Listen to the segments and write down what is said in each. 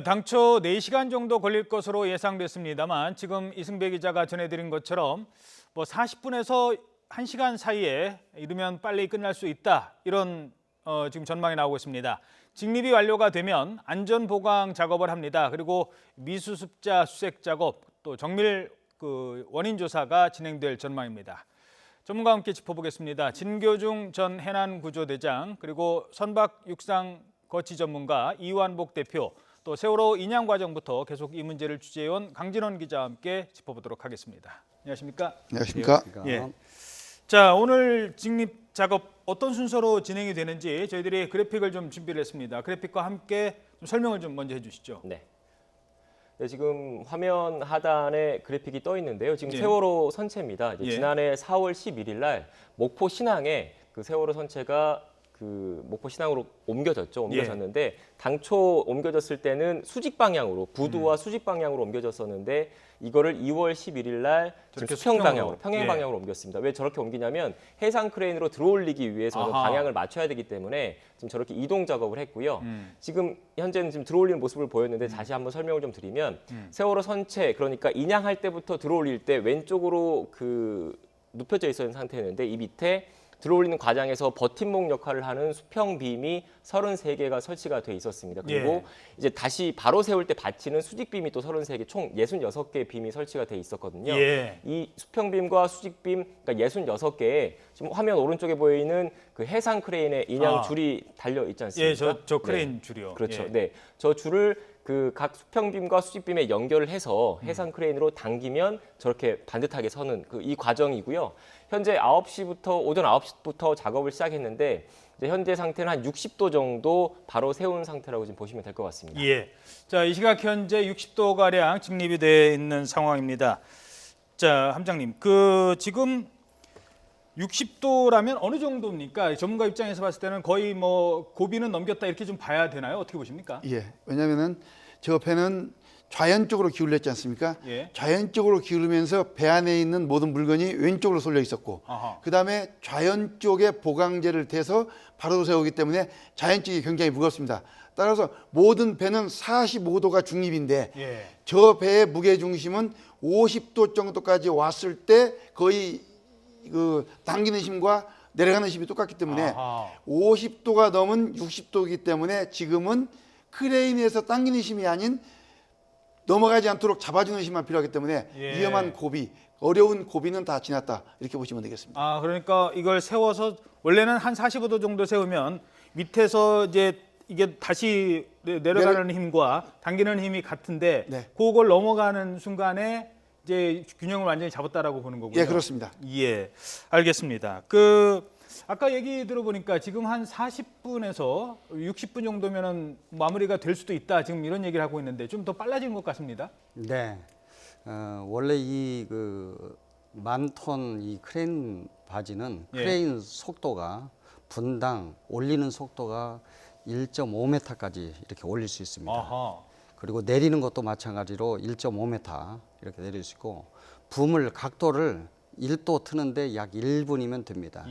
당초 4시간 정도 걸릴 것으로 예상됐습니다만 지금 이승배 기자가 전해드린 것처럼 40분에서 1시간 사이에 이르면 빨리 끝날 수 있다. 이런 지금 전망이 나오고 있습니다. 직립이 완료가 되면 안전 보강 작업을 합니다. 그리고 미수습자 수색 작업, 또 정밀 원인 조사가 진행될 전망입니다. 전문가와 함께 짚어보겠습니다. 진교중 전 해난구조대장, 그리고 선박 육상 거치 전문가 이완복 대표, 또 세월호 인양 과정부터 계속 이 문제를 취재해온 강진원 기자와 함께 짚어보도록 하겠습니다. 안녕하십니까? 안녕하십니까? 예. 자, 오늘 직립 작업 어떤 순서로 진행이 되는지 저희들이 그래픽을 좀 준비를 했습니다. 그래픽과 함께 좀 설명을 좀 먼저 해주시죠. 네. 네, 지금 화면 하단에 그래픽이 떠 있는데요. 지금 예. 세월호 선체입니다. 이제 예. 지난해 4월 11일 날 목포 신항에 그 세월호 선체가 그 목포 신항으로 옮겨졌는데 당초 옮겨졌을 때는 수직 방향으로 부두와 수직 방향으로 옮겨졌었는데 이거를 2월 11일 날 지금 수평 방향으로 평행 방향으로 옮겼습니다. 왜 저렇게 옮기냐면 해상 크레인으로 들어올리기 위해서는 방향을 맞춰야 되기 때문에 지금 저렇게 이동 작업을 했고요. 지금 현재는 지금 들어올리는 모습을 보였는데 다시 한번 설명을 좀 드리면 세월호 선체, 그러니까 인양할 때부터 들어올릴 때 왼쪽으로 그 눕혀져 있었는 상태였는데 이 밑에 들어올리는 과정에서 버팀목 역할을 하는 수평빔이 33개가 설치가 돼 있었습니다. 그리고 이제 다시 바로 세울 때 받치는 수직빔이 또 33개, 총 66개의 빔이 설치가 돼 있었거든요. 이 수평빔과 수직빔, 그러니까 66개에 지금 화면 오른쪽에 보이는 그 해상 크레인의 인양 줄이 달려 있지 않습니까? 예, 저 크레인 줄이요. 그렇죠. 네, 저 줄을 그 각 수평빔과 수직빔에 연결을 해서 해상 크레인으로 당기면 저렇게 반듯하게 서는 이 과정이고요. 현재 오전 9시부터 작업을 시작했는데 이제 현재 상태는 한 60도 정도 바로 세운 상태라고 지금 보시면 될 것 같습니다. 예. 자, 이 시각 현재 60도 가량 직립이 되어 있는 상황입니다. 자, 함장님, 지금 60도라면 어느 정도입니까? 전문가 입장에서 봤을 때는 거의 고비는 넘겼다 이렇게 좀 봐야 되나요? 어떻게 보십니까? 예, 왜냐하면은 저 배는 좌연쪽으로 기울였지 않습니까? 예. 좌연쪽으로 기울면서 배 안에 있는 모든 물건이 왼쪽으로 쏠려 있었고, 그다음에 좌연 쪽에 보강제를 대서 바로 세우기 때문에 좌연 쪽이 굉장히 무겁습니다. 따라서 모든 배는 45도가 중립인데 저 배의 무게 중심은 50도 정도까지 왔을 때 거의 그 당기는 힘과 내려가는 힘이 똑같기 때문에 50도가 넘은 60도이기 때문에 지금은 크레인에서 당기는 힘이 아닌 넘어가지 않도록 잡아주는 힘만 필요하기 때문에 위험한 고비, 어려운 고비는 다 지났다 이렇게 보시면 되겠습니다. 그러니까 이걸 세워서 원래는 한 45도 정도 세우면 밑에서 이제 이게 다시 내려가는 힘과 당기는 힘이 같은데 그걸 넘어가는 순간에 이제 균형을 완전히 잡았다라고 보는 거고요. 예, 그렇습니다. 예, 알겠습니다. 아까 얘기 들어보니까 지금 한 40분에서 60분 정도면은 마무리가 될 수도 있다. 지금 이런 얘기를 하고 있는데 좀 더 빨라진 것 같습니다. 네, 원래 이 만톤 이 크레인 바지는 크레인 속도가 분당 올리는 속도가 1.5m까지 이렇게 올릴 수 있습니다. 그리고 내리는 것도 마찬가지로 1.5m 이렇게 내릴 수 있고 붐을 각도를 1도 트는데 약 1분이면 됩니다.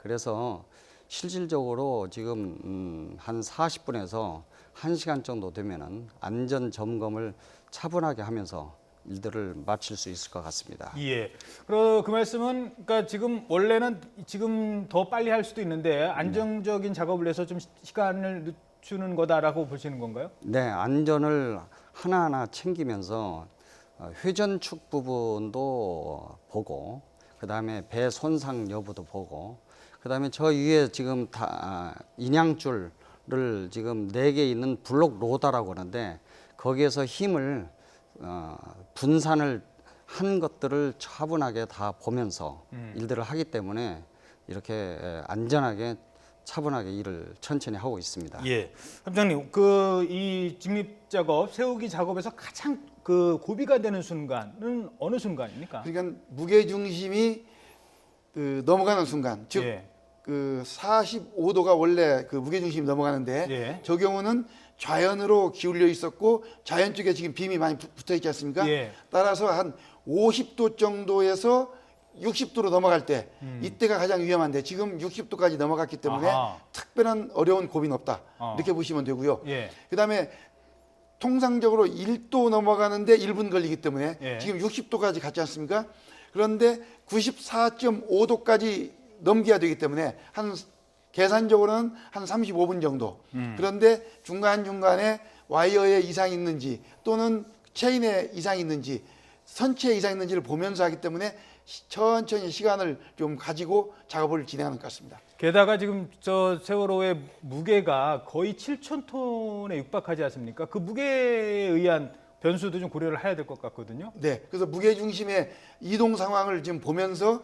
그래서 실질적으로 지금 한 40분에서 1시간 정도 되면은 안전 점검을 차분하게 하면서 일들을 마칠 수 있을 것 같습니다. 그 말씀은 그러니까 지금 원래는 지금 더 빨리 할 수도 있는데 안정적인 작업을 해서 좀 시간을 늦추는 거다라고 보시는 건가요? 네, 안전을 하나하나 챙기면서 회전축 부분도 보고, 그다음에 배 손상 여부도 보고, 그다음에 저 위에 지금 인양줄을 지금 4개 있는 블록 로다라고 하는데 거기에서 힘을 분산을 한 것들을 차분하게 다 보면서 일들을 하기 때문에 이렇게 안전하게 차분하게 일을 천천히 하고 있습니다. 함장님, 이 직립 작업, 세우기 작업에서 가장 고비가 되는 순간은 어느 순간입니까? 그러니까 무게 중심이 넘어가는 순간, 즉 45도가 원래 무게 중심이 넘어가는데 저 경우는 좌연으로 기울여 있었고 좌연 쪽에 지금 빔이 많이 붙어 있지 않습니까? 따라서 한 50도 정도에서 60도로 넘어갈 때 이때가 가장 위험한데 지금 60도까지 넘어갔기 때문에 특별한 어려운 고비는 없다 이렇게 보시면 되고요. 그다음에 통상적으로 1도 넘어가는데 1분 걸리기 때문에 예. 지금 60도까지 갔지 않습니까? 그런데 94.5도까지 넘겨야 되기 때문에 한 계산적으로는 한 35분 정도. 그런데 중간중간에 와이어에 이상이 있는지 또는 체인에 이상이 있는지 선체에 이상이 있는지를 보면서 하기 때문에 천천히 시간을 좀 가지고 작업을 진행하는 것 같습니다. 게다가 지금 저 세월호의 무게가 거의 7,000톤에 육박하지 않습니까? 그 무게에 의한 변수도 좀 고려를 해야 될 것 같거든요. 네, 그래서 무게 중심의 이동 상황을 지금 보면서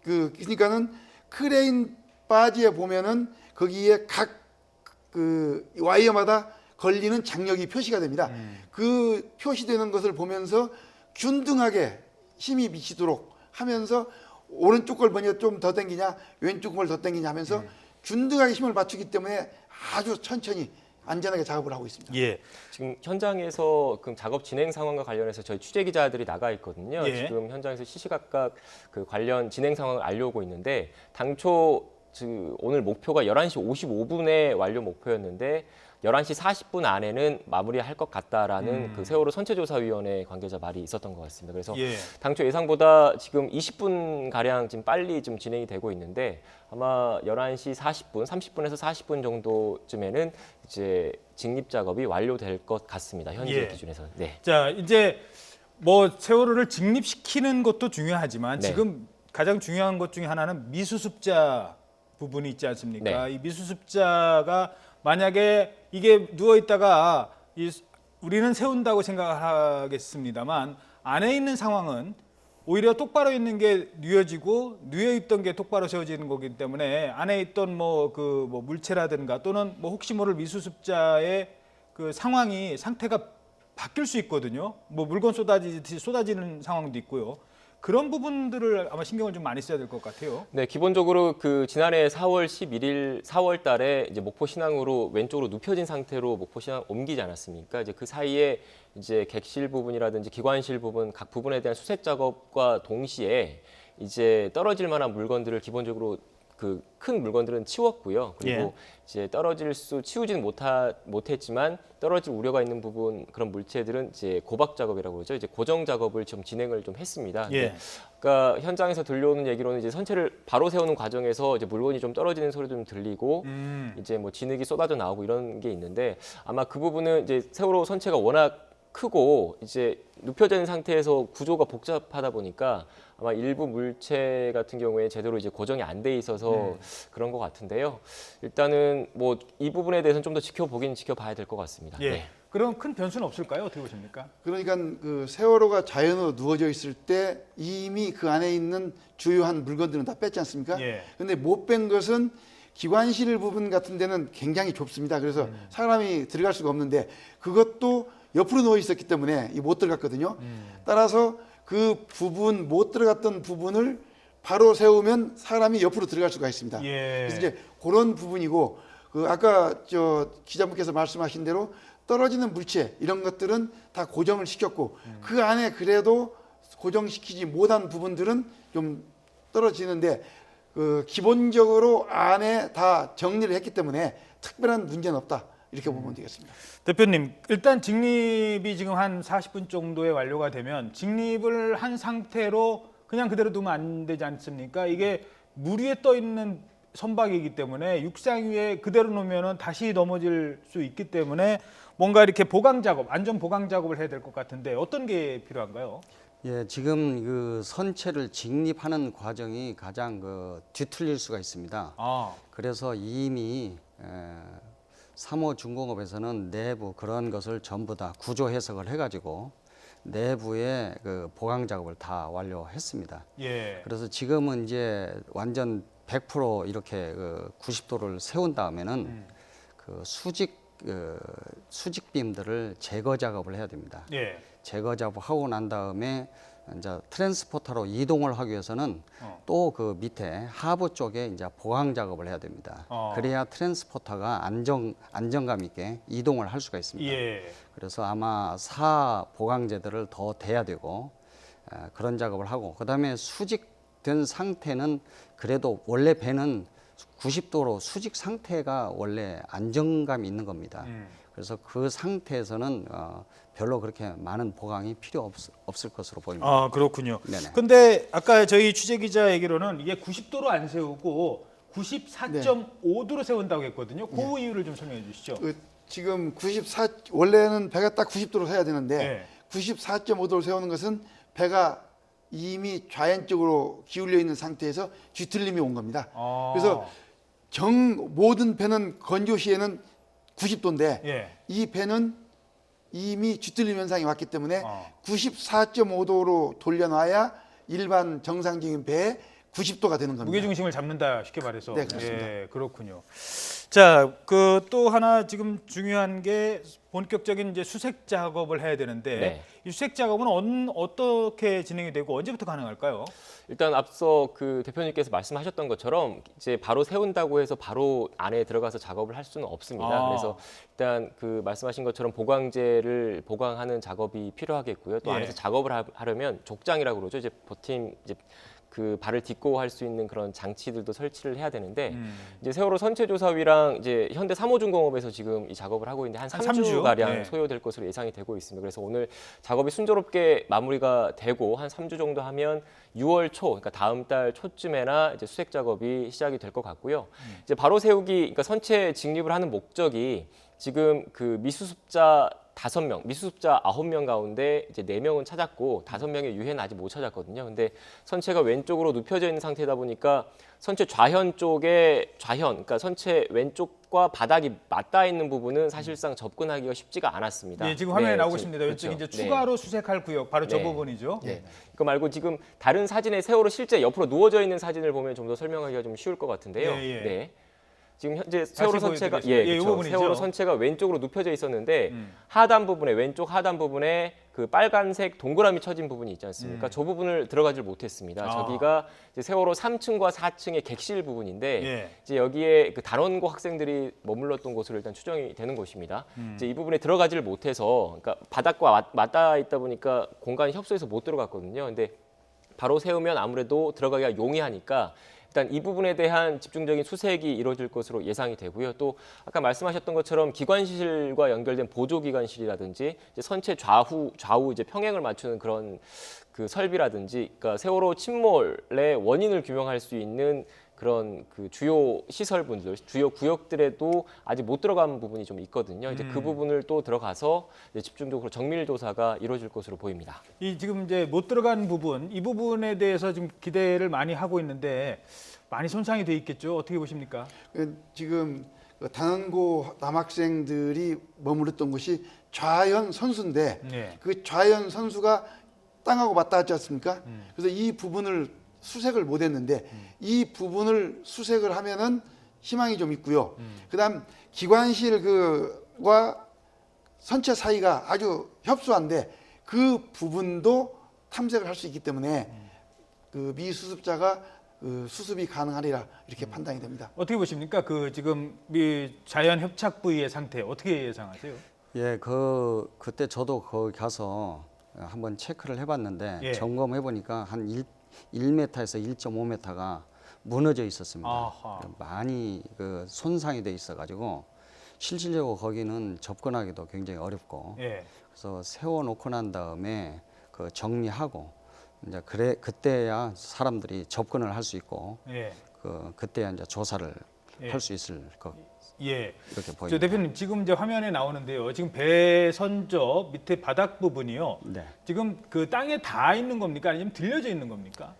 그러니까는 크레인 바지에 보면은 거기에 각 그 와이어마다 걸리는 장력이 표시가 됩니다. 그 표시되는 것을 보면서 균등하게 힘이 미치도록 하면서 오른쪽 걸 먼저 좀 더 당기냐 왼쪽 걸 더 당기냐 하면서 균등하게 힘을 맞추기 때문에 아주 천천히 안전하게 작업을 하고 있습니다. 예. 지금 현장에서 그 작업 진행 상황과 관련해서 저희 취재 기자들이 나가 있거든요. 예. 지금 현장에서 시시각각 그 관련 진행 상황을 알려오고 있는데 당초 오늘 목표가 11시 55분에 완료 목표였는데 11시 40분 안에는 마무리할 것 같다라는 그 세월호 선체조사위원회 관계자 말이 있었던 것 같습니다. 그래서 예. 당초 예상보다 지금 20분 가량 지금 빨리 좀 진행이 되고 있는데 아마 11시 40분, 30분에서 40분 정도쯤에는 이제 직립 작업이 완료될 것 같습니다. 현재 예. 기준에서는. 네. 자, 이제 뭐 세월호를 직립시키는 것도 중요하지만 네. 지금 가장 중요한 것 중에 하나는 미수습자 부분이 있지 않습니까? 네. 이 미수습자가 만약에 이게 누워 있다가 우리는 세운다고 생각하겠습니다만 안에 있는 상황은 오히려 똑바로 있는 게 뉘어지고 뉘어 있던 게 똑바로 세워지는 거기 때문에 안에 있던 뭐 물체라든가 또는 뭐 혹시 모를 미수습자의 그 상태가 바뀔 수 있거든요. 뭐 물건 쏟아지듯이 쏟아지는 상황도 있고요. 그런 부분들을 아마 신경을 좀 많이 써야 될 것 같아요. 네, 기본적으로 그 지난해 4월 11일, 4월 달에 이제 목포 신항으로 왼쪽으로 눕혀진 상태로 목포 신항 옮기지 않았습니까? 이제 그 사이에 이제 객실 부분이라든지 기관실 부분 각 부분에 대한 수색 작업과 동시에 이제 떨어질 만한 물건들을 기본적으로 그 큰 물건들은 치웠고요. 그리고 예. 이제 치우지는 못했지만 떨어질 우려가 있는 부분 그런 물체들은 이제 고박 작업이라고 그러죠. 이제 고정 작업을 좀 진행을 좀 했습니다. 예. 그러니까 현장에서 들려오는 얘기로는 이제 선체를 바로 세우는 과정에서 이제 물건이 좀 떨어지는 소리도 좀 들리고 이제 뭐 진흙이 쏟아져 나오고 이런 게 있는데 아마 그 부분은 이제 세월호 선체가 워낙 크고 이제 눕혀져 있는 상태에서 구조가 복잡하다 보니까 아마 일부 물체 같은 경우에 제대로 이제 고정이 안 돼 있어서 그런 것 같은데요. 일단은 뭐 이 부분에 대해서는 좀 더 지켜봐야 될 것 같습니다. 예. 네. 그럼 큰 변수는 없을까요? 어떻게 보십니까? 그러니까 그 세월호가 자연으로 누워져 있을 때 이미 그 안에 있는 주요한 물건들은 다 뺐지 않습니까? 예. 근데 못 뺀 것은 기관실 부분 같은 데는 굉장히 좁습니다. 그래서 사람이 들어갈 수가 없는데 그것도 옆으로 누워 있었기 때문에 못 들어갔거든요. 따라서 그 부분 못 들어갔던 부분을 바로 세우면 사람이 옆으로 들어갈 수가 있습니다. 예. 그래서 이제 그런 부분이고 그 아까 저 기자분께서 말씀하신 대로 떨어지는 물체 이런 것들은 다 고정을 시켰고 그 안에 그래도 고정시키지 못한 부분들은 좀 떨어지는데 그 기본적으로 안에 다 정리를 했기 때문에 특별한 문제는 없다 이렇게 보면 되겠습니다. 대표님, 일단 직립이 지금 한 40분 정도에 완료가 되면 직립을 한 상태로 그냥 그대로 두면 안 되지 않습니까? 이게 물 위에 떠 있는 선박이기 때문에 육상 위에 그대로 놓으면 다시 넘어질 수 있기 때문에 뭔가 이렇게 보강 작업, 안전 보강 작업을 해야 될 것 같은데 어떤 게 필요한가요? 예, 지금 그 선체를 직립하는 과정이 가장 뒤틀릴 수가 있습니다. 아, 그래서 이미 3호 중공업에서는 내부 그런 것을 전부 다 구조 해석을 해가지고 내부에 그 보강 작업을 다 완료했습니다. 예. 그래서 지금은 이제 완전 100% 이렇게 90도를 세운 다음에는 그 수직빔들을 제거 작업을 해야 됩니다. 예. 제거 작업하고 난 다음에 이제 트랜스포터로 이동을 하기 위해서는 또 그 밑에 하부 쪽에 이제 보강 작업을 해야 됩니다. 그래야 트랜스포터가 안정감 있게 이동을 할 수가 있습니다. 예. 그래서 아마 사 보강제들을 더 대야 되고 그런 작업을 하고 그다음에 수직된 상태는 그래도 원래 배는 90도로 수직 상태가 원래 안정감이 있는 겁니다. 그래서 그 상태에서는 별로 그렇게 많은 보강이 필요 없을 것으로 보입니다. 아, 그렇군요. 네네. 근데 아까 저희 취재 기자 얘기로는 이게 90도로 안 세우고 94.5도로 세운다고 했거든요. 그 이유를 좀 설명해 주시죠. 지금 94 원래는 배가 딱 90도로 세야 되는데 네. 94.5도로 세우는 것은 배가 이미 좌연적으로 기울여 있는 상태에서 뒤틀림이 온 겁니다. 그래서 모든 배는 건조 시에는 90도인데 예. 이 배는 이미 뒤틀림 현상이 왔기 때문에 94.5도로 돌려놔야 일반 정상적인 배의 90도가 되는 겁니다. 무게 중심을 잡는다 쉽게 말해서. 네, 그렇습니다. 예, 그렇군요. 자, 그 또 하나 지금 중요한 게 본격적인 이제 수색 작업을 해야 되는데 네. 이 수색 작업은 어떻게 진행이 되고 언제부터 가능할까요? 일단 앞서 그 대표님께서 말씀하셨던 것처럼 이제 바로 세운다고 해서 바로 안에 들어가서 작업을 할 수는 없습니다. 그래서 일단 그 말씀하신 것처럼 보강제를 보강하는 작업이 필요하겠고요. 또 예. 안에서 작업을 하려면 족장이라고 그러죠. 이제 버팀 이제 그 발을 딛고 할 수 있는 그런 장치들도 설치를 해야 되는데 이제 세월호 선체조사위랑 이제 현대 3호중공업에서 지금 이 작업을 하고 있는데 한 3주 가량 네. 소요될 것으로 예상이 되고 있습니다. 그래서 오늘 작업이 순조롭게 마무리가 되고 한 3주 정도 하면 6월 초, 그러니까 다음 달 초쯤에나 이제 수색 작업이 시작이 될 것 같고요. 이제 바로 세우기, 그러니까 선체 직립을 하는 목적이 지금 그 미수습자 5명, 미수습자 9명 가운데 이제 4명은 찾았고 5명의 유해는 아직 못 찾았거든요. 근데 선체가 왼쪽으로 눕혀져 있는 상태다 보니까 선체 좌현 쪽에 그러니까 선체 왼쪽과 바닥이 맞닿아 있는 부분은 사실상 접근하기가 쉽지가 않았습니다. 예, 지금 화면에 네, 나오고 지금, 있습니다. 왼쪽 그렇죠. 이제 추가로 수색할 구역 바로 저 네. 부분이죠. 네. 그거 말고 지금 다른 사진에 세월호 실제 옆으로 누워져 있는 사진을 보면 좀 더 설명하기가 좀 쉬울 것 같은데요. 예, 예. 네. 지금 현재 세월호 선체가 보여드리겠습니다. 이 그렇죠. 부분이죠. 세월호 선체가 왼쪽으로 눕혀져 있었는데 하단 부분에 왼쪽 하단 부분에 그 빨간색 동그라미 쳐진 부분이 있지 않습니까? 저 부분을 들어가질 못했습니다. 저기가 이제 세월호 3층과 4층의 객실 부분인데 예. 이제 여기에 그 단원고 학생들이 머물렀던 곳으로 일단 추정이 되는 곳입니다. 이제 이 부분에 들어가지를 못해서 그러니까 바닥과 맞닿아 있다 보니까 공간이 협소해서 못 들어갔거든요. 근데 바로 세우면 아무래도 들어가기가 용이하니까 일단 이 부분에 대한 집중적인 수색이 이루어질 것으로 예상이 되고요. 또 아까 말씀하셨던 것처럼 기관실과 연결된 보조기관실이라든지 이제 선체 좌우 이제 평행을 맞추는 그런 그 설비라든지, 그러니까 세월호 침몰의 원인을 규명할 수 있는 그런 그 주요 시설분들, 주요 구역들에도 아직 못 들어간 부분이 좀 있거든요. 이제 그 부분을 또 들어가서 이제 집중적으로 정밀 조사가 이루어질 것으로 보입니다. 이 지금 이제 못 들어간 부분, 이 부분에 대해서 지금 기대를 많이 하고 있는데 많이 손상이 돼 있겠죠. 어떻게 보십니까? 지금 단원고 남학생들이 머무르던 곳이 좌연 선수인데 네. 그 좌연 선수가 땅하고 맞닿았지 않습니까? 그래서 이 부분을 수색을 못했는데 이 부분을 수색을 하면은 희망이 좀 있고요. 그다음 기관실 그와 선체 사이가 아주 협소한데 그 부분도 탐색을 할 수 있기 때문에 그 미수습자가 그 수습이 가능하리라 이렇게 판단이 됩니다. 어떻게 보십니까? 그 지금 이 자연 협착 부위의 상태 어떻게 예상하세요? 예, 그때 저도 거기 가서 한번 체크를 해봤는데 예. 점검해 보니까 한 1m에서 1.5m가 무너져 있었습니다. 아하. 많이 그 손상이 돼 있어가지고 실질적으로 거기는 접근하기도 굉장히 어렵고 예. 그래서 세워놓고 난 다음에 그 정리하고 이제 그때야 사람들이 접근을 할 수 있고 예. 그때야 이제 조사를 예. 할 수 있을 것 예. 이렇게 저 보입니다. 대표님 지금 이제 화면에 나오는데요. 지금 배 선저 밑에 바닥 부분이요. 네. 지금 그 땅에 닿아 있는 겁니까? 아니면 들려져 있는 겁니까?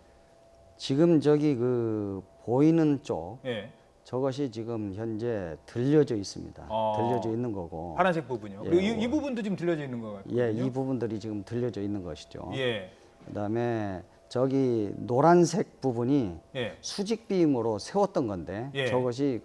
지금 저기 그 보이는 쪽 예. 저것이 지금 현재 들려져 있습니다. 들려져 있는 거고. 파란색 부분이요. 예, 그리고 이 부분도 지금 들려져 있는 거 같거든요. 예, 이 부분들이 지금 들려져 있는 것이죠. 예. 그다음에 저기 노란색 부분이 예. 수직비임으로 세웠던 건데 예. 저것이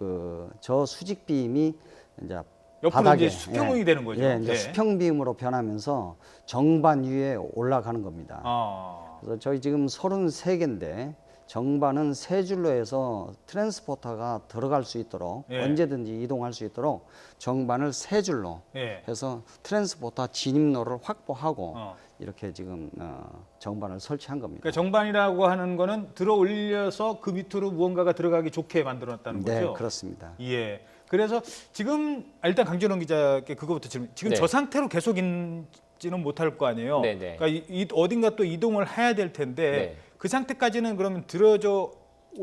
저 수직비임이 이제 옆으로 바닥에 이제 수평이 되는 거죠. 예, 이제 예. 수평비임으로 변하면서 정반 위에 올라가는 겁니다. 아. 그래서 저희 지금 33개인데 정반은 세 줄로 해서 트랜스포터가 들어갈 수 있도록 예. 언제든지 이동할 수 있도록 정반을 세 줄로 예. 해서 트랜스포터 진입로를 확보하고 어. 이렇게 지금 정반을 설치한 겁니다. 그러니까 정반이라고 하는 거는 들어 올려서 그 밑으로 무언가가 들어가기 좋게 만들어놨다는 네, 거죠. 그렇습니다. 예. 그래서 지금 일단 강준원 기자께 그거부터 질문. 지금 네. 저 상태로 계속 있지는 못할 거 아니에요. 네, 네. 그러니까 어딘가 또 이동을 해야 될 텐데 네. 그 상태까지는 그러면 들어져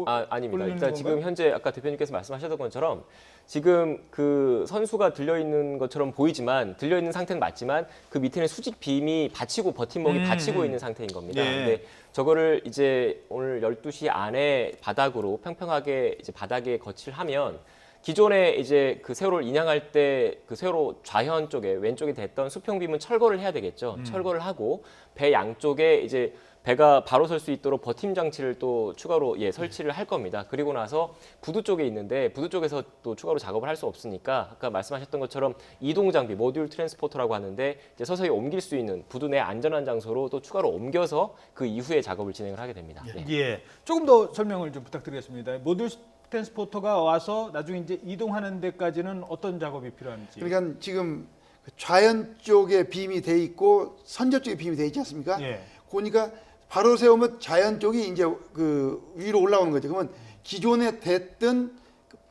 아닙니다. 올리는 일단 건가요? 지금 현재 아까 대표님께서 말씀하셨던 것처럼 지금 그 선수가 들려 있는 것처럼 보이지만 들려 있는 상태는 맞지만 그 밑에는 수직 빔이 받치고 버팀목이 받치고 있는 상태인 겁니다. 예. 근데 저거를 이제 오늘 12시 안에 바닥으로 평평하게 이제 바닥에 거치하면 기존에 이제 그 세월호를 인양할 때 그 세월호 좌현 쪽에 왼쪽에 됐던 수평빔은 철거를 해야 되겠죠. 철거를 하고 배 양쪽에 이제 배가 바로 설 수 있도록 버팀 장치를 또 추가로 설치를 할 겁니다. 그리고 나서 부두 쪽에 있는데 부두 쪽에서 또 추가로 작업을 할 수 없으니까 아까 말씀하셨던 것처럼 이동 장비 모듈 트랜스포터라고 하는데 이제 서서히 옮길 수 있는 부두 내 안전한 장소로 또 추가로 옮겨서 그 이후에 작업을 진행을 하게 됩니다. 네. 예. 조금 더 설명을 좀 부탁드리겠습니다. 모듈 트랜스포터가 와서 나중에 이제 이동하는 데까지는 어떤 작업이 필요한지. 그러니까 지금 그 좌연 쪽에 빔이 돼 있고 선저 쪽에 빔이 돼 있지 않습니까? 예. 그러니까 바로 세우면 좌연 쪽이 이제 그 위로 올라오는 거죠. 그러면 기존에 됐던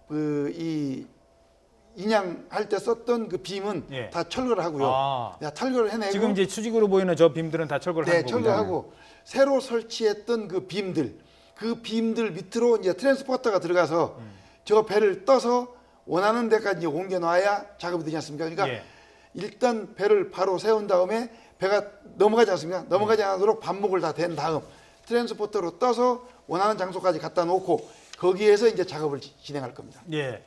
그 이 인양할 때 썼던 그 빔은 예. 다 철거를 하고요. 아. 다 철거를 해내고 지금 이제 수직으로 보이는 저 빔들은 다 철거를 네, 하는 거군요. 철거하고 새로 설치했던 그 빔들 밑으로 이제 트랜스포터가 들어가서 저 배를 떠서 원하는 데까지 이제 옮겨 놔야 작업이 되지 않습니까? 그러니까 예. 일단 배를 바로 세운 다음에 배가 넘어가지 않습니까? 넘어가지 않도록 반목을 다 댄 다음 트랜스포터로 떠서 원하는 장소까지 갖다 놓고 거기에서 이제 작업을 진행할 겁니다. 예.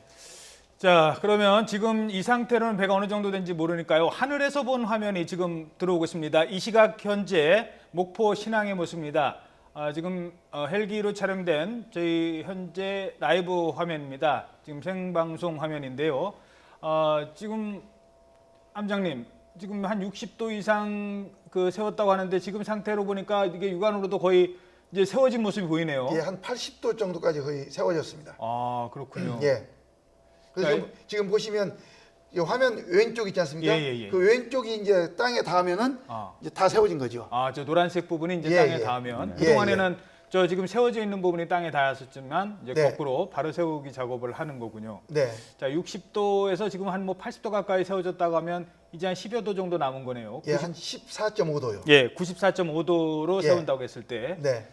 자, 그러면 지금 이 상태로는 배가 어느 정도 된지 모르니까요. 하늘에서 본 화면이 지금 들어오고 있습니다. 이 시각 현재 목포 신항의 모습입니다. 지금 헬기로 촬영된 저희 현재 라이브 화면입니다. 지금 생방송 화면인데요. 지금 함장님, 지금 한 60도 이상 그 세웠다고 하는데 지금 상태로 보니까 이게 육안으로도 거의 이제 세워진 모습이 보이네요. 예, 한 80도 정도까지 거의 세워졌습니다. 아, 그렇군요. 예. 그래서 자, 지금 보시면 이 화면 왼쪽 있지 않습니까? 예. 그 왼쪽이 이제 땅에 닿으면은 아. 이제 다 세워진 거죠. 저 노란색 부분이 이제 예, 땅에 예. 닿으면 예, 그동안에는 저 지금 세워져 있는 부분이 땅에 닿았었지만 이제 네. 거꾸로 바로 세우기 작업을 하는 거군요. 네. 자, 60도에서 지금 한 뭐 80도 가까이 세워졌다고 하면 이제 한 10여 도 정도 남은 거네요. 예, 한 14.5도요. 예, 94.5도로 예. 세운다고 했을 때. 네.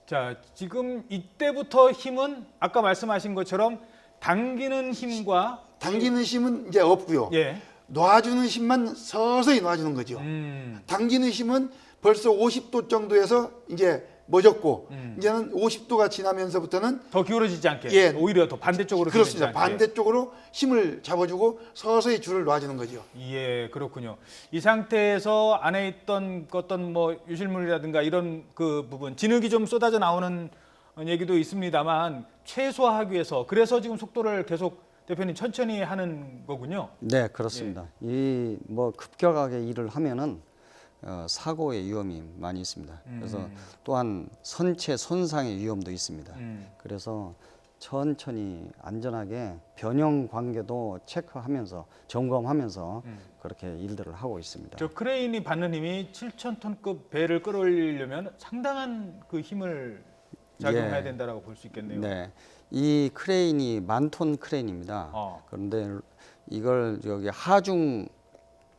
자, 지금 이때부터 힘은 아까 말씀하신 것처럼 당기는 힘과 당기는 힘은 이제 없고요. 예. 놔주는 힘만 서서히 놔주는 거죠. 당기는 힘은 벌써 50도 정도에서 이제 멎었고 이제는 50도가 지나면서부터는 더 기울어지지 않게 예. 오히려 더 반대쪽으로 그렇습니다. 기울어지지 않게. 반대쪽으로 힘을 잡아주고 서서히 줄을 놔주는 거죠. 예, 그렇군요. 이 상태에서 안에 있던 어떤 뭐 유실물이라든가 이런 그 부분, 진흙이 좀 쏟아져 나오는 얘기도 있습니다만 최소화하기 위해서 그래서 지금 속도를 계속 대표님 천천히 하는 거군요. 네, 그렇습니다. 이 뭐 급격하게 일을 하면은 사고의 위험이 많이 있습니다. 그래서 또한 선체 손상의 위험도 있습니다. 그래서 천천히 안전하게 변형 관계도 체크하면서 점검하면서 그렇게 일들을 하고 있습니다. 저 크레인이 받는 힘이 7,000톤급 배를 끌어올리려면 상당한 그 힘을 작용해야 예. 된다라고 볼 수 있겠네요. 네, 이 크레인이 1000톤 크레인입니다. 그런데 이걸 여기 하중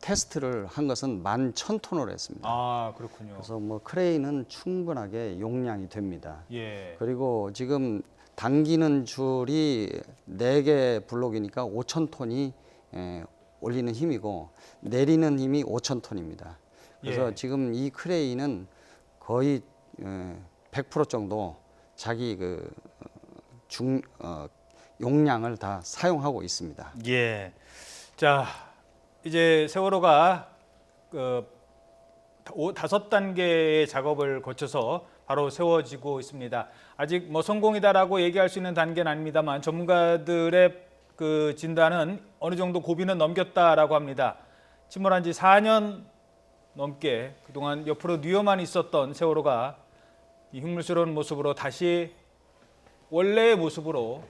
테스트를 한 것은 11,000톤으로 했습니다. 아, 그렇군요. 그래서 뭐 크레인은 충분하게 용량이 됩니다. 예. 그리고 지금 당기는 줄이 4개 블록이니까 5,000톤이 올리는 힘이고 내리는 힘이 5,000톤입니다. 그래서 예. 지금 이 크레인은 거의 100% 정도 자기 그 용량을 다 사용하고 있습니다. 예. 자, 이제 세월호가 그 5단계의 작업을 거쳐서 바로 세워지고 있습니다. 아직 뭐 성공이다라고 얘기할 수 있는 단계는 아닙니다만 전문가들의 그 진단은 어느 정도 고비는 넘겼다라고 합니다. 침몰한 지 4년 넘게 그동안 옆으로 뉘어만 있었던 세월호가 이 흉물스러운 모습으로 다시 원래의 모습으로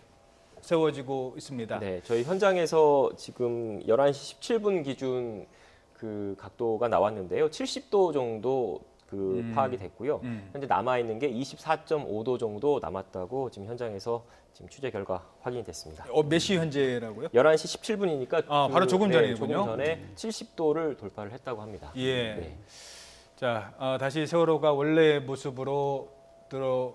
세워지고 있습니다. 네, 저희 현장에서 지금 11시 17분 기준 그 각도가 나왔는데요. 70도 정도 파악이 됐고요. 현재 남아 있는 게 24.5도 정도 남았다고 지금 현장에서 지금 취재 결과 확인이 됐습니다. 몇 시 현재라고요? 11시 17분이니까 바로 조금 전이군요. 조금 전에 70도를 돌파를 했다고 합니다. 예. 네. 자, 다시 세월호가 원래의 모습으로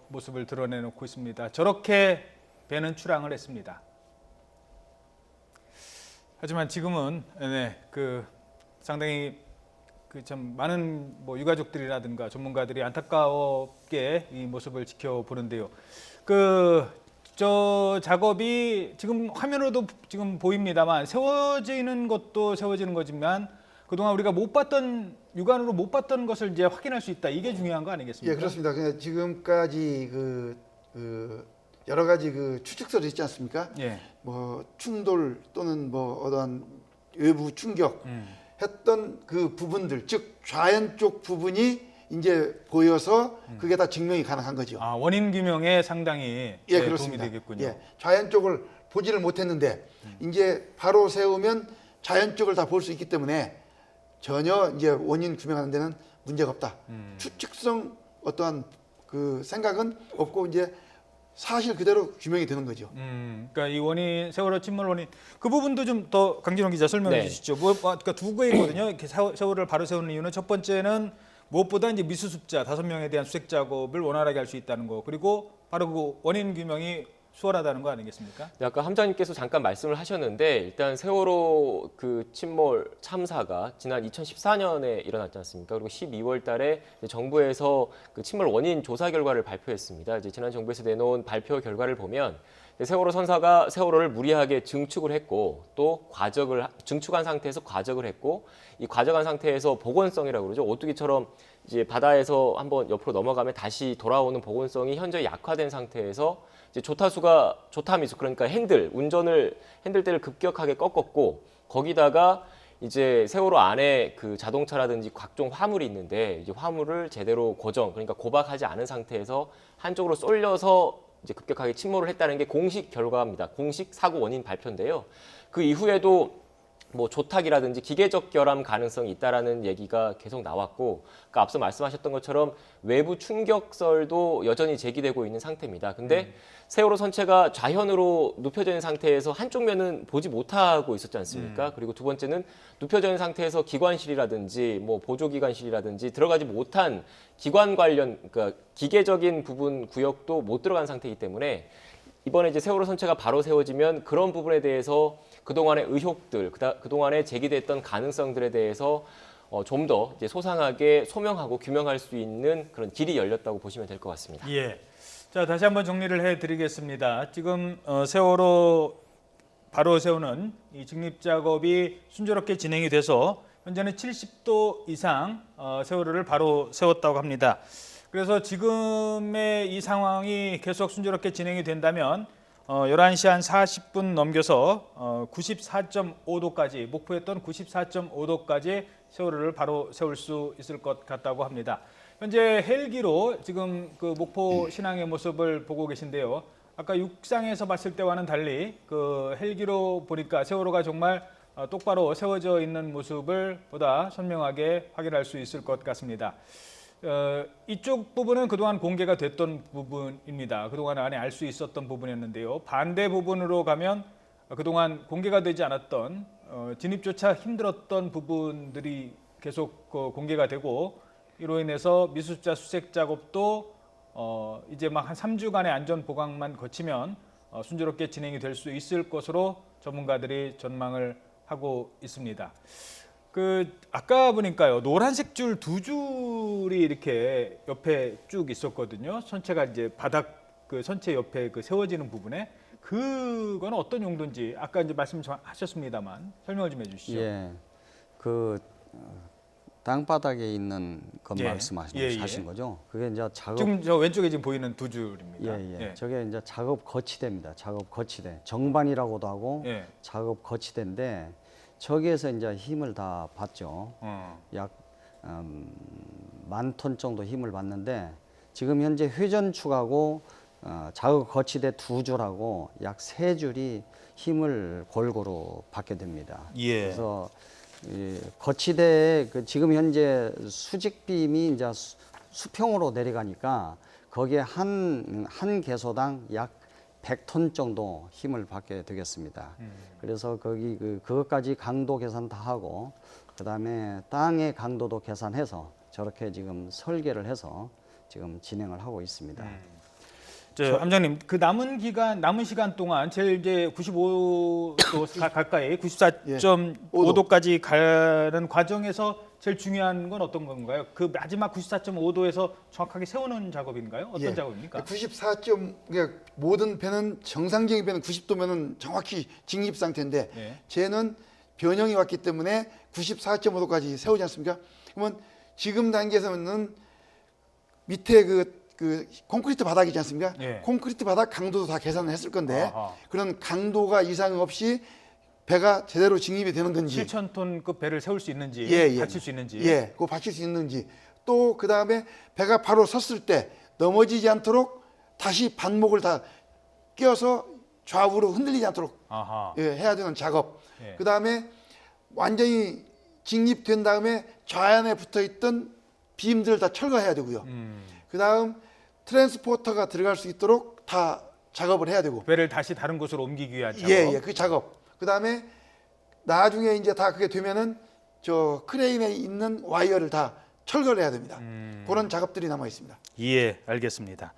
모습을 드러내놓고 있습니다. 저렇게 배는 출항을 했습니다. 하지만 지금은 상당히 참 많은 유가족들이라든가 전문가들이 안타깝게 이 모습을 지켜보는데요. 저 작업이 지금 화면으로도 지금 보입니다만 세워지는 것도 세워지는 거지만 그동안 우리가 육안으로 못 봤던 것을 이제 확인할 수 있다. 이게 중요한 거 아니겠습니까? 예, 그렇습니다. 그냥 지금까지 여러 가지 추측설이 있지 않습니까? 예. 충돌 또는 어떠한 외부 충격 했던 그 부분들, 즉 좌연 쪽 부분이 이제 보여서 그게 다 증명이 가능한 거죠. 원인 규명에 상당히 예, 도움이 그렇습니다. 되겠군요. 예, 좌연 쪽을 보지를 못했는데 이제 바로 세우면 좌연 쪽을 다 볼 수 있기 때문에 전혀 이제 원인 규명하는 데는 문제가 없다. 추측성 어떠한 그 생각은 없고 이제 사실 그대로 규명이 되는 거죠. 그러니까 이 원인, 세월호 침몰 원인 그 부분도 좀 더 강진원 기자 설명해 네. 주시죠. 그러니까 두 개가 있거든요. 이렇게 세월호를 바로 세우는 이유는 첫 번째는 무엇보다 이제 미수습자 5명에 대한 수색 작업을 원활하게 할 수 있다는 거. 그리고 바로 그 원인 규명이 수월하다는 거 아니겠습니까? 아까 함장님께서 잠깐 말씀을 하셨는데 일단 세월호 그 침몰 참사가 지난 2014년에 일어났지 않습니까? 그리고 12월 달에 정부에서 그 침몰 원인 조사 결과를 발표했습니다. 이제 지난 정부에서 내놓은 발표 결과를 보면 세월호 선사가 세월호를 무리하게 증축을 했고 또 증축한 상태에서 과적을 했고 이 과적한 상태에서 복원성이라고 그러죠. 오뚜기처럼 이제 바다에서 한번 옆으로 넘어가면 다시 돌아오는 복원성이 현저히 약화된 상태에서 이제 조타미수 그러니까 핸들대를 급격하게 꺾었고 거기다가 이제 세월호 안에 그 자동차라든지 각종 화물이 있는데 이제 화물을 제대로 그러니까 고박하지 않은 상태에서 한쪽으로 쏠려서 이제 급격하게 침몰을 했다는 게 공식 결과입니다. 공식 사고 원인 발표인데요. 그 이후에도 조탁이라든지 기계적 결함 가능성이 있다라는 얘기가 계속 나왔고, 그러니까 앞서 말씀하셨던 것처럼 외부 충격설도 여전히 제기되고 있는 상태입니다. 근데 세월호 선체가 좌현으로 눕혀져 있는 상태에서 한쪽 면은 보지 못하고 있었지 않습니까? 그리고 두 번째는 눕혀져 있는 상태에서 기관실이라든지 보조기관실이라든지 들어가지 못한 기관 관련, 그러니까 기계적인 부분 구역도 못 들어간 상태이기 때문에 이번에 이제 세월호 선체가 바로 세워지면 그런 부분에 대해서 그동안의 의혹들, 그동안에 제기됐던 가능성들에 대해서 좀 더 이제 소상하게 소명하고 규명할 수 있는 그런 길이 열렸다고 보시면 될 것 같습니다. 예. 자, 다시 한번 정리를 해드리겠습니다. 지금 세월호 바로 세우는 이 직립 작업이 순조롭게 진행이 돼서 현재는 70도 이상 세월호를 바로 세웠다고 합니다. 그래서 지금의 이 상황이 계속 순조롭게 진행이 된다면 11시 한 40분 넘겨서 94.5도까지 목표했던 94.5도까지 세월호를 바로 세울 수 있을 것 같다고 합니다. 현재 헬기로 지금 그 목포 신항의 모습을 보고 계신데요. 아까 육상에서 봤을 때와는 달리 그 헬기로 보니까 세월호가 정말 똑바로 세워져 있는 모습을 보다 선명하게 확인할 수 있을 것 같습니다. 이쪽 부분은 그동안 공개가 됐던 부분입니다. 그동안 안에 알 수 있었던 부분이었는데요. 반대 부분으로 가면 그동안 공개가 되지 않았던 진입조차 힘들었던 부분들이 계속 공개가 되고 이로 인해서 미수습자 수색 작업도 이제 막 한 3주간의 안전 보강만 거치면 순조롭게 진행이 될 수 있을 것으로 전문가들이 전망을 하고 있습니다. 아까 보니까요, 노란색 줄 2줄이 이렇게 옆에 쭉 있었거든요. 선체가 이제 바닥 선체 옆에 세워지는 부분에 그건 어떤 용도인지 아까 이제 말씀하셨습니다만 설명을 좀 해주시죠. 예, 땅바닥에 있는 것 말씀하신 거죠. 그게 이제 작업. 지금 저 왼쪽에 지금 보이는 2줄입니다. 예. 저게 이제 작업 거치대입니다. 작업 거치대. 정반이라고도 하고 작업 거치대인데. 저기에서 이제 힘을 다 받죠. 약 10,000톤 정도 힘을 받는데 지금 현재 회전축하고 자극 거치대 2줄하고 약 3줄이 힘을 골고루 받게 됩니다. 예. 그래서 이 거치대에 지금 현재 수직빔이 이제 수평으로 내려가니까 거기에 한 개소당 약 100톤 정도 힘을 받게 되겠습니다. 그래서 그것까지 강도 계산 다 하고 그다음에 땅의 강도도 계산해서 저렇게 지금 설계를 해서 지금 진행을 하고 있습니다. 함장님, 그 남은 시간 동안 제일 이제 95도 가까이 94.5도까지 가는 과정에서 제일 중요한 건 어떤 건가요? 그 마지막 94.5도에서 정확하게 세우는 작업인가요? 어떤 작업입니까? 94점 그러니까 모든 배는 정상적인 배는 90도면은 정확히 직립 상태인데 쟤는 변형이 왔기 때문에 94.5도까지 세우지 않습니까? 그러면 지금 단계에서는 밑에 그 콘크리트 바닥이지 않습니까? 콘크리트 바닥 강도도 다 계산을 했을 건데 그런 강도가 이상 없이 배가 제대로 직립이 되는 건지 7,000톤급 배를 세울 수 있는지 받칠 수 있는지 그거 받칠 수 있는지 또 그 다음에 배가 바로 섰을 때 넘어지지 않도록 다시 반목을 다 끼워서 좌우로 흔들리지 않도록 해야 되는 작업 그 다음에 완전히 직립된 다음에 좌안에 붙어있던 빔들을 다 철거해야 되고요 그 다음 트랜스포터가 들어갈 수 있도록 다 작업을 해야 되고 배를 다시 다른 곳으로 옮기기 위한 작업 그 작업 그 다음에 나중에 이제 다 그게 되면은 저 크레인에 있는 와이어를 다 철거를 해야 됩니다. 그런 작업들이 남아 있습니다. 예, 알겠습니다.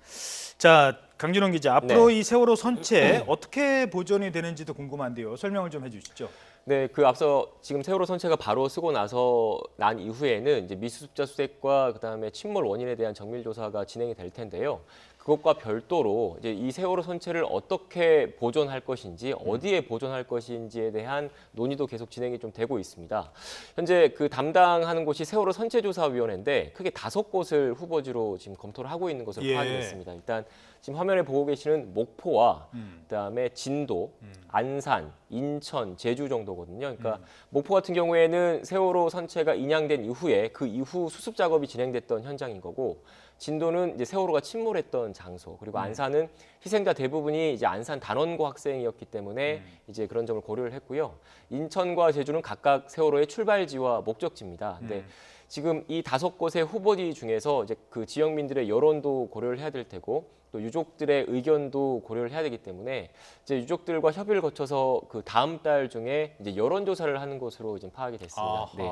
자, 강준원 기자, 앞으로 이 세월호 선체 어떻게 보존이 되는지도 궁금한데요. 설명을 좀 해주시죠. 네, 앞서 지금 세월호 선체가 바로 쓰고 난 이후에는 이제 미수습자 수색과 그다음에 침몰 원인에 대한 정밀 조사가 진행이 될 텐데요. 그것과 별도로 이제 이 세월호 선체를 어떻게 보존할 것인지, 어디에 보존할 것인지에 대한 논의도 계속 진행이 좀 되고 있습니다. 현재 담당하는 곳이 세월호 선체조사위원회인데 크게 5곳을 후보지로 지금 검토를 하고 있는 것으로 파악이 됐습니다. 일단 지금 화면에 보고 계시는 목포와 그다음에 진도, 안산, 인천, 제주 정도거든요. 그러니까 목포 같은 경우에는 세월호 선체가 인양된 이후에 그 이후 수습 작업이 진행됐던 현장인 거고, 진도는 이제 세월호가 침몰했던 장소, 그리고 안산은 희생자 대부분이 이제 안산 단원고 학생이었기 때문에 이제 그런 점을 고려를 했고요. 인천과 제주는 각각 세월호의 출발지와 목적지입니다. 근데 지금 이 5곳의 후보지 중에서 이제 그 지역민들의 여론도 고려를 해야 될 테고, 또 유족들의 의견도 고려를 해야 되기 때문에 이제 유족들과 협의를 거쳐서 그 다음 달 중에 이제 여론조사를 하는 것으로 지금 파악이 됐습니다. 네.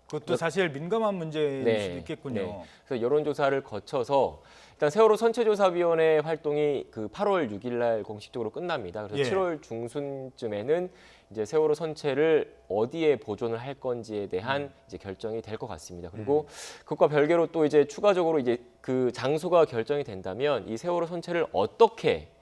그것도 사실 민감한 문제일 수도 있겠군요. 그래서 여론조사를 거쳐서 일단 세월호 선체조사위원회 활동이 8월 6일 날 공식적으로 끝납니다. 그래서 7월 중순쯤에는 이제 세월호 선체를 어디에 보존을 할 건지에 대한 이제 결정이 될 것 같습니다. 그리고 그것과 별개로 또 이제 추가적으로 이제 그 장소가 결정이 된다면 이 세월호 선체를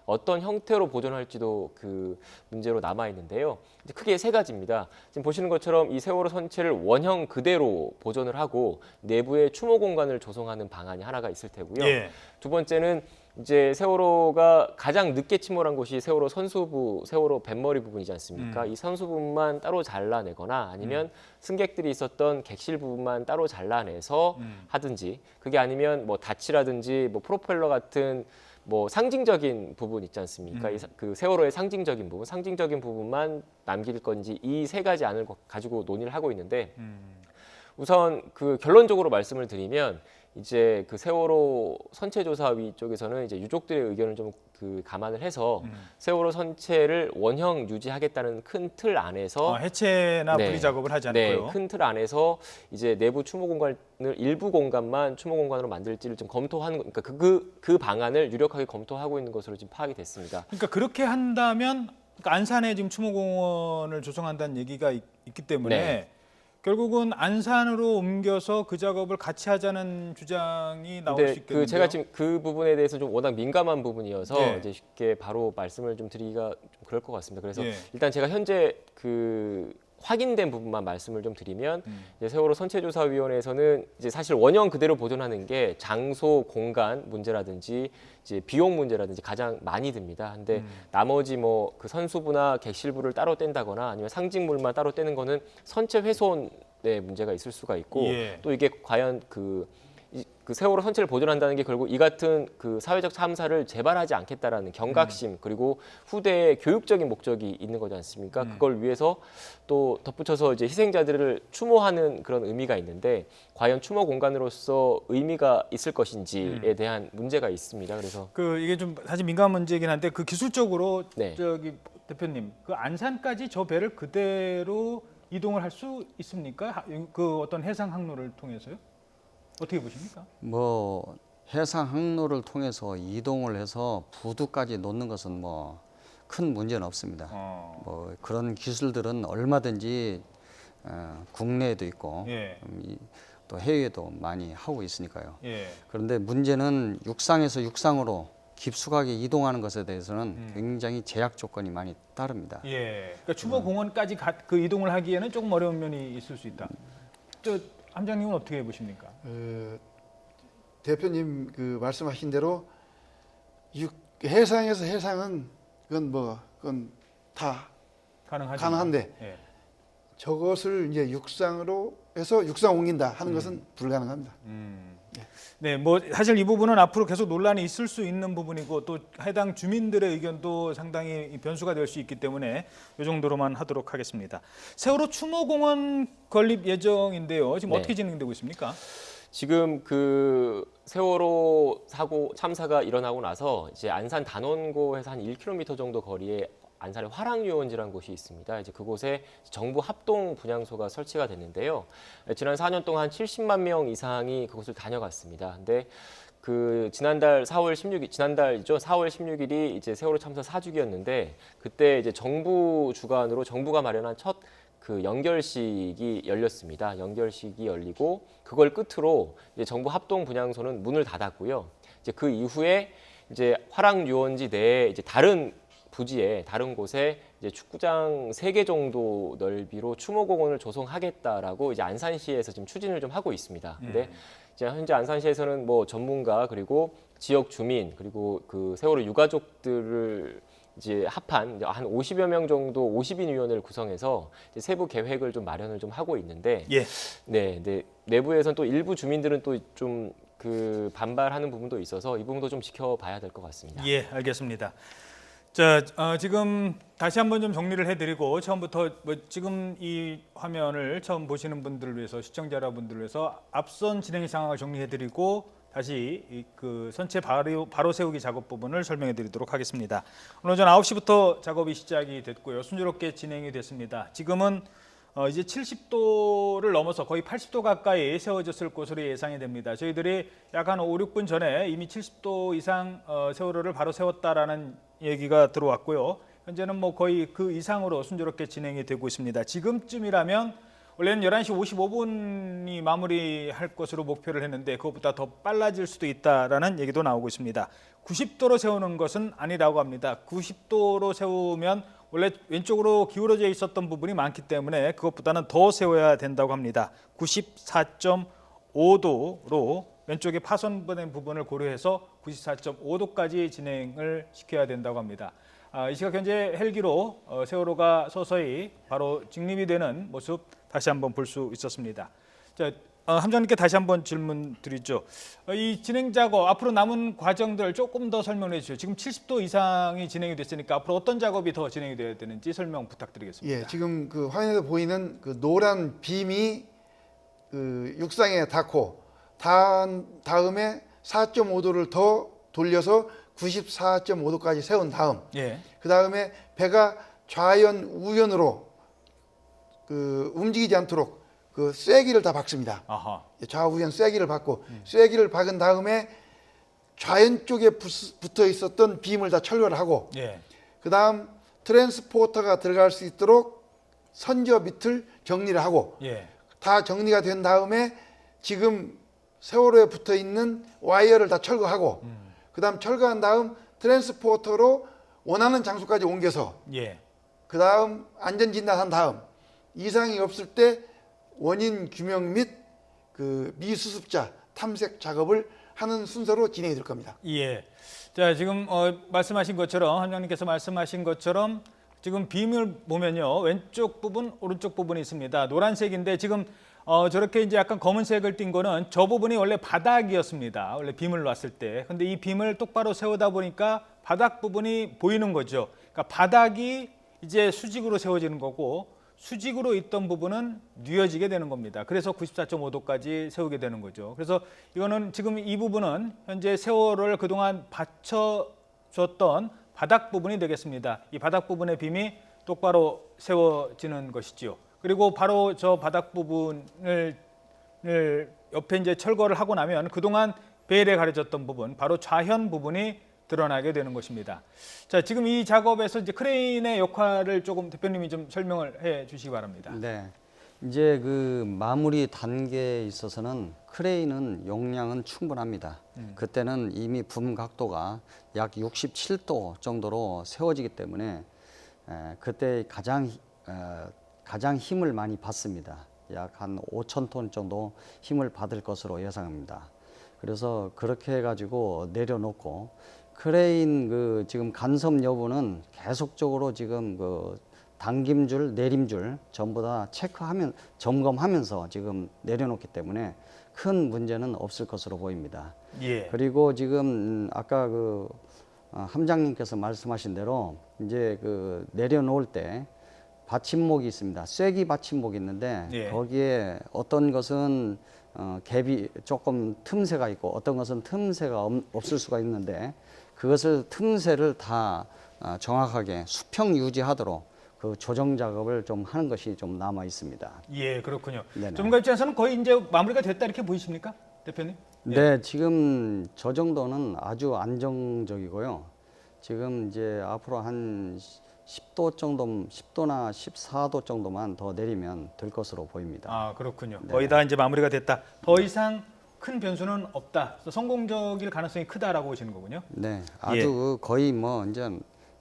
어떤 형태로 보존할지도 그 문제로 남아 있는데요. 이제 크게 3가지입니다. 지금 보시는 것처럼 이 세월호 선체를 원형 그대로 보존을 하고 내부에 추모 공간을 조성하는 방안이 하나가 있을 테고요. 두 번째는 이제 세월호가 가장 늦게 침몰한 곳이 세월호 선수부, 세월호 뱃머리 부분이지 않습니까? 이 선수 부분만 따로 잘라내거나 아니면 승객들이 있었던 객실 부분만 따로 잘라내서 하든지, 그게 아니면 뭐 다치라든지 뭐 프로펠러 같은 뭐 상징적인 부분 있지 않습니까? 그 세월호의 상징적인 부분만 남길 건지, 이 3가지 안을 가지고 논의를 하고 있는데, 우선 그 결론적으로 말씀을 드리면 이제 그 세월호 선체조사위 쪽에서는 이제 유족들의 의견을 좀 감안을 해서 세월호 선체를 원형 유지하겠다는 큰 틀 안에서 해체나 분리 작업을 하지 않고요. 큰 틀 안에서 이제 내부 추모 공간을 일부 공간만 추모 공간으로 만들지를 좀 검토하는, 그러니까 그 방안을 유력하게 검토하고 있는 것으로 지금 파악이 됐습니다. 그러니까 그렇게 한다면 안산에 지금 추모공원을 조성한다는 얘기가 있기 때문에 결국은 안산으로 옮겨서 그 작업을 같이 하자는 주장이 나올 수 있겠는데요. 제가 지금 그 부분에 대해서 좀 워낙 민감한 부분이어서 이제 쉽게 바로 말씀을 좀 드리기가 좀 그럴 것 같습니다. 그래서 일단 제가 현재 확인된 부분만 말씀을 좀 드리면, 이제 세월호 선체조사위원회에서는 이제 사실 원형 그대로 보존하는 게 장소, 공간 문제라든지 이제 비용 문제라든지 가장 많이 듭니다. 근데 나머지 뭐 그 선수부나 객실부를 따로 뗀다거나 아니면 상징물만 따로 떼는 거는 선체 훼손의 문제가 있을 수가 있고, 또 이게 과연 그 세월호 선체를 보존한다는 게 결국 이 같은 그 사회적 참사를 재발하지 않겠다라는 경각심 그리고 후대의 교육적인 목적이 있는 거지 않습니까? 그걸 위해서 또 덧붙여서 이제 희생자들을 추모하는 그런 의미가 있는데 과연 추모 공간으로서 의미가 있을 것인지에 대한 문제가 있습니다. 그래서 그 이게 좀 사실 민감한 문제이긴 한데 그 기술적으로 네. 저기 대표님 그 안산까지 저 배를 그대로 이동을 할 수 있습니까? 그 어떤 해상 항로를 통해서요? 어떻게 보십니까? 뭐 해상 항로를 통해서 이동을 해서 부두까지 놓는 것은 뭐 큰 문제는 없습니다. 뭐 그런 기술들은 얼마든지 국내에도 있고 예. 또 해외에도 많이 하고 있으니까요. 예. 그런데 문제는 육상에서 육상으로 깊숙하게 이동하는 것에 대해서는 굉장히 제약 조건이 많이 따릅니다. 예. 그러니까 추모 공원까지 그 이동을 하기에는 조금 어려운 면이 있을 수 있다. 저 함장님은 어떻게 보십니까? 대표님 그 말씀하신 대로 해상에서 해상은 그건 다 가능하죠. 가능한데 예. 저것을 이제 육상으로 해서 육상 옮긴다 하는 것은 불가능합니다. 네, 뭐 사실 이 부분은 앞으로 계속 논란이 있을 수 있는 부분이고 또 해당 주민들의 의견도 상당히 변수가 될 수 있기 때문에 이 정도로만 하도록 하겠습니다. 세월호 추모공원 건립 예정인데요. 지금 네. 어떻게 진행되고 있습니까? 지금 그 세월호 사고 참사가 일어나고 나서 이제 안산 단원고에서 한 1km 정도 거리에 안산의 화랑유원지라는 곳이 있습니다. 이제 그곳에 정부 합동 분향소가 설치가 됐는데요. 지난 4년 동안 70만 명 이상이 그곳을 다녀갔습니다. 근데 그 지난달이죠. 4월 16일이 이제 세월호 참사 4주기였는데 그때 이제 정부 주관으로 정부가 마련한 첫 그 연결식이 열렸습니다. 연결식이 열리고 그걸 끝으로 이제 정부 합동 분향소는 문을 닫았고요. 이제 그 이후에 이제 화랑유원지 내에 이제 다른 부지에 다른 곳에 이제 축구장 3개 정도 넓이로 추모공원을 조성하겠다라고 이제 안산시에서 지금 추진을 좀 하고 있습니다. 근데 이제 현재 안산시에서는 뭐 전문가 그리고 지역 주민 그리고 그 세월호 유가족들을 이제 합한 한 50여 명 정도 50인 위원회를 구성해서 이제 세부 계획을 좀 마련을 좀 하고 있는데 예. 네, 내부에서는 또 일부 주민들은 또 좀 그 반발하는 부분도 있어서 이 부분도 좀 지켜봐야 될 것 같습니다. 예, 알겠습니다. 자, 지금 다시 한번 좀 정리를 해드리고 처음부터 뭐 지금 이 화면을 처음 보시는 분들을 위해서 시청자 여러분들을 위해서 앞선 진행 상황을 정리해드리고 다시 그 선체 바로 세우기 작업 부분을 설명해드리도록 하겠습니다. 오늘 오전 9시부터 작업이 시작이 됐고요. 순조롭게 진행이 됐습니다. 지금은 이제 70도를 넘어서 거의 80도 가까이 세워졌을 것으로 예상이 됩니다. 저희들이 약 한 5, 6분 전에 이미 70도 이상 세월호를 바로 세웠다라는 얘기가 들어왔고요. 현재는 뭐 거의 그 이상으로 순조롭게 진행이 되고 있습니다. 지금쯤이라면 원래는 11시 55분이 마무리할 것으로 목표를 했는데 그것보다 더 빨라질 수도 있다라는 얘기도 나오고 있습니다. 90도로 세우는 것은 아니라고 합니다. 90도로 세우면 원래 왼쪽으로 기울어져 있었던 부분이 많기 때문에 그것보다는 더 세워야 된다고 합니다. 94.5도로 왼쪽에 파손된 부분을 고려해서 94.5도까지 진행을 시켜야 된다고 합니다. 이 시각 현재 헬기로 세월호가 서서히 바로 직립이 되는 모습 다시 한번 볼 수 있었습니다. 자, 함장님께 다시 한번 질문 드리죠. 이 진행 작업 앞으로 남은 과정들 조금 더 설명해 주시죠. 지금 70도 이상이 진행이 됐으니까 앞으로 어떤 작업이 더 진행이 되어야 되는지 설명 부탁드리겠습니다. 예, 지금 그 화면에서 보이는 그 노란 빔이 그 육상에 닿고 닿은 다음에 4.5도를 더 돌려서 94.5도까지 세운 다음, 예. 그 다음에 배가 좌연 우연으로 그 움직이지 않도록 그 쐐기를 다 박습니다. 아하. 좌우연 쐐기를 박고 쐐기를 박은 다음에 좌연 쪽에 붙어 있었던 빔을 다 철거를 하고, 예. 그 다음 트랜스포터가 들어갈 수 있도록 선저 밑을 정리를 하고, 예. 다 정리가 된 다음에 지금 세월호에 붙어 있는 와이어를 다 철거하고, 그 다음 철거한 다음 트랜스포터로 원하는 장소까지 옮겨서, 예. 그 다음 안전진단한 다음 이상이 없을 때 원인 규명 및 그 미수습자 탐색 작업을 하는 순서로 진행이 될 겁니다. 예. 자, 지금 말씀하신 것처럼 함장님께서 말씀하신 것처럼 지금 빔을 보면요. 왼쪽 부분, 오른쪽 부분이 있습니다. 노란색인데 지금 저렇게 이제 약간 검은색을 띈 거는 저 부분이 원래 바닥이었습니다. 원래 빔을 놨을 때. 근데 이 빔을 똑바로 세우다 보니까 바닥 부분이 보이는 거죠. 그러니까 바닥이 이제 수직으로 세워지는 거고 수직으로 있던 부분은 뉘어지게 되는 겁니다. 그래서 94.5도까지 세우게 되는 거죠. 그래서 이거는 지금 이 부분은 현재 세월을 그동안 받쳐줬던 바닥 부분이 되겠습니다. 이 바닥 부분의 빔이 똑바로 세워지는 것이지요. 그리고 바로 저 바닥 부분을 옆에 이제 철거를 하고 나면 그동안 베일에 가려졌던 부분, 바로 좌현 부분이 드러나게 되는 것입니다. 자, 지금 이 작업에서 이제 크레인의 역할을 조금 대표님이 좀 설명을 해 주시기 바랍니다. 네. 이제 그 마무리 단계에 있어서는 크레인은 용량은 충분합니다. 그때는 이미 붐 각도가 약 67도 정도로 세워지기 때문에 그때 가장 힘을 많이 받습니다. 약 한 5,000톤 정도 힘을 받을 것으로 예상합니다. 그래서 그렇게 해가지고 내려놓고 크레인 그 지금 간섭 여부는 계속적으로 지금 그 당김줄, 내림줄 전부 다 체크하면 점검하면서 지금 내려놓기 때문에 큰 문제는 없을 것으로 보입니다. 예. 그리고 지금 아까 그 함장님께서 말씀하신 대로 이제 그 내려놓을 때 받침목이 있습니다. 쐐기 받침목이 있는데 예. 거기에 어떤 것은 갭이 조금 틈새가 있고 어떤 것은 틈새가 없을 수가 있는데 그것을 틈새를 다 정확하게 수평 유지하도록 그 조정 작업을 좀 하는 것이 좀 남아 있습니다. 예, 그렇군요. 네네. 전문가 입장에서는 거의 이제 마무리가 됐다 이렇게 보이십니까, 대표님? 네, 지금 저 정도는 아주 안정적이고요. 지금 이제 앞으로 한 10도 정도, 10도나 14도 정도만 더 내리면 될 것으로 보입니다. 아, 그렇군요. 네. 거의 다 이제 마무리가 됐다. 더 이상 큰 변수는 없다. 그래서 성공적일 가능성이 크다라고 보시는 거군요. 네, 아주 거의 뭐 이제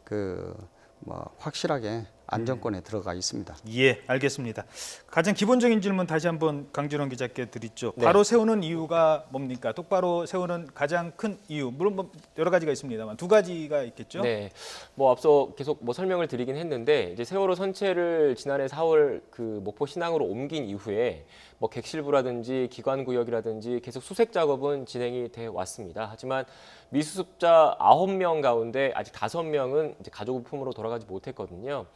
그 뭐 확실하게 안정권에 들어가 있습니다. 예, 알겠습니다. 가장 기본적인 질문 다시 한번 강준원 기자께 드리죠. 네. 바로 세우는 이유가 뭡니까? 똑바로 세우는 가장 큰 이유, 물론 뭐 여러 가지가 있습니다만 두 가지가 있겠죠. 네, 뭐 앞서 계속 뭐 설명을 드리긴 했는데 이제 세월호 선체를 지난해 4월 그 목포 신항으로 옮긴 이후에 뭐 객실부라든지 기관구역이라든지 계속 수색 작업은 진행이 돼 왔습니다. 하지만 미수습자 9명 가운데 아직 5명은 이제 가족 부품으로 돌아가지 못했거든요.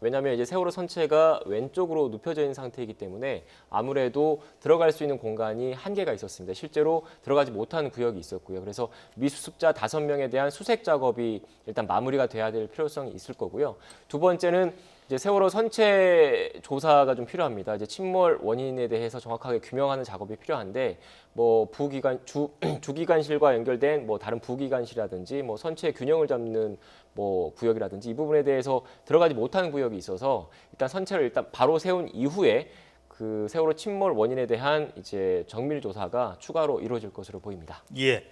왜냐하면 이제 세월호 선체가 왼쪽으로 눕혀져 있는 상태이기 때문에 아무래도 들어갈 수 있는 공간이 한계가 있었습니다. 실제로 들어가지 못한 구역이 있었고요. 그래서 미수습자 5명에 대한 수색 작업이 일단 마무리가 돼야 될 필요성이 있을 거고요. 두 번째는 이제 세월호 선체 조사가 좀 필요합니다. 이제 침몰 원인에 대해서 정확하게 규명하는 작업이 필요한데 뭐 주기관실과 연결된 뭐 다른 부기관실이라든지 뭐 선체 균형을 잡는 뭐 구역이라든지 이 부분에 대해서 들어가지 못하는 구역이 있어서 일단 선체를 일단 바로 세운 이후에 그 세월호 침몰 원인에 대한 이제 정밀 조사가 추가로 이루어질 것으로 보입니다. 예.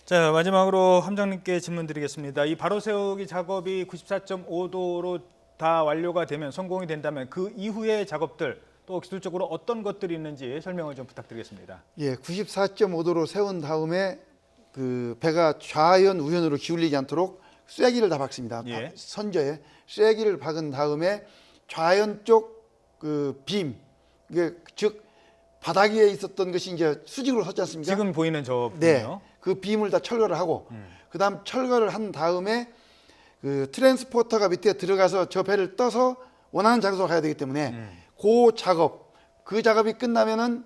자, 마지막으로 함장님께 질문 드리겠습니다. 이 바로 세우기 작업이 94.5도로 다 완료가 되면 성공이 된다면 그 이후의 작업들 또 기술적으로 어떤 것들이 있는지 설명을 좀 부탁드리겠습니다. 예, 94.5도로 세운 다음에 그 배가 좌연 우연으로 기울이지 않도록 쐐기를 다 박습니다. 예. 선저에 쐐기를 박은 다음에 좌연 쪽 그 빔, 이게 즉 바닥 위에 있었던 것이 이제 수직으로 섰지 않습니까? 지금 보이는 저 네, 부분이요. 그 빔을 다 철거를 하고 그다음 철거를 한 다음에 그 트랜스포터가 밑에 들어가서 저 배를 떠서 원하는 장소로 가야 되기 때문에 그 작업이 끝나면은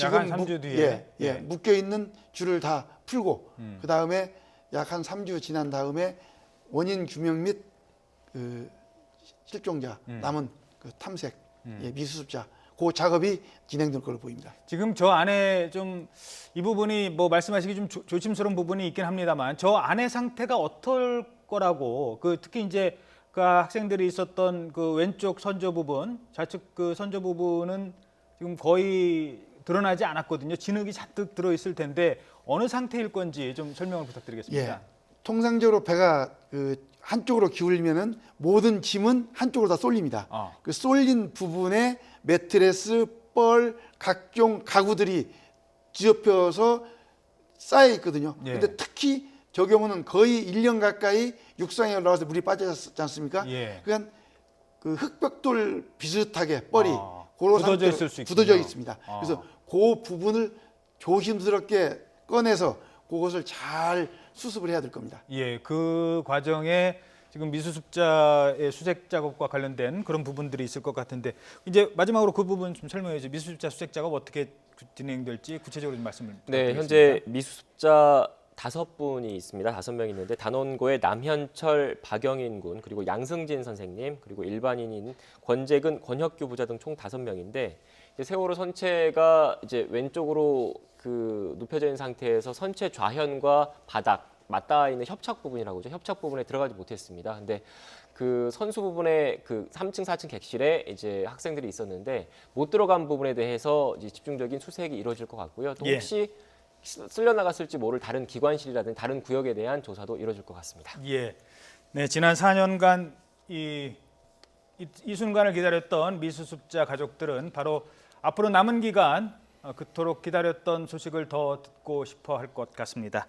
약 한 3주 뒤에 묶여 있는 줄을 다 풀고 그 다음에 약 한 3주 지난 다음에 원인 규명 및 그 실종자 남은 그 탐색 미수습자 그 작업이 진행될 걸로 보입니다. 지금 저 안에 좀 이 부분이 뭐 말씀하시기 좀 조심스러운 부분이 있긴 합니다만 저 안의 상태가 어떨 거라고 그 특히 이제 그 학생들이 있었던 그 왼쪽 선저 부분 좌측 그 선저 부분은 지금 거의 드러나지 않았거든요. 진흙이 잔뜩 들어 있을 텐데 어느 상태일 건지 좀 설명을 부탁드리겠습니다. 예, 통상적으로 배가 그 한쪽으로 기울면은 모든 짐은 한쪽으로 다 쏠립니다. 그 쏠린 부분에 매트레스, 뻘, 각종 가구들이 뒤엎여서 쌓여 있거든요. 예. 근데 특히 저 경우는 거의 1년 가까이 육상에 올라와서 물이 빠졌지 않습니까? 예. 그러니까 그 흙벽돌 비슷하게 뻘이 그런 굳어져 상태로 있을 수 있군요. 굳어져 있습니다. 그래서 그 부분을 조심스럽게 꺼내서 그것을 잘 수습을 해야 될 겁니다. 예, 그 과정에 지금 미수습자의 수색 작업과 관련된 그런 부분들이 있을 것 같은데 이제 마지막으로 그 부분 좀 설명해 주세요. 미수습자 수색 작업 어떻게 진행될지 구체적으로 좀 말씀을 네, 부탁드리겠습니다. 현재 미수습자 5분이 있습니다. 5명 있는데 단원고의 남현철, 박영인 군, 그리고 양승진 선생님, 그리고 일반인인 권재근, 권혁규 부자 등 총 5명인데 세월호 선체가 이제 왼쪽으로 그 눕혀져 있는 상태에서 선체 좌현과 바닥 맞닿아 있는 협착 부분이라고 하죠. 협착 부분에 들어가지 못했습니다. 근데 그 선수 부분에 그 3층, 4층 객실에 이제 학생들이 있었는데 못 들어간 부분에 대해서 이제 집중적인 수색이 이루어질 것 같고요. 또 혹시 쓸려 나갔을지 모를 다른 기관실이라든지 다른 구역에 대한 조사도 이루어질 것 같습니다. 예, 네 지난 4년간 이 순간을 기다렸던 미수습자 가족들은 바로 앞으로 남은 기간 그토록 기다렸던 소식을 더 듣고 싶어 할 것 같습니다.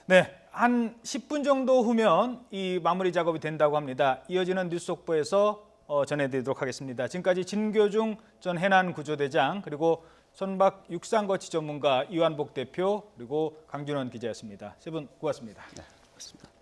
네, 한 10분 정도 후면 이 마무리 작업이 된다고 합니다. 이어지는 뉴스 속보에서 전해드리도록 하겠습니다. 지금까지 진교중 전 해난구조대장 그리고 선박 육상거치 전문가 이완복 대표 그리고 강준원 기자였습니다. 세 분 고맙습니다. 네, 고맙습니다.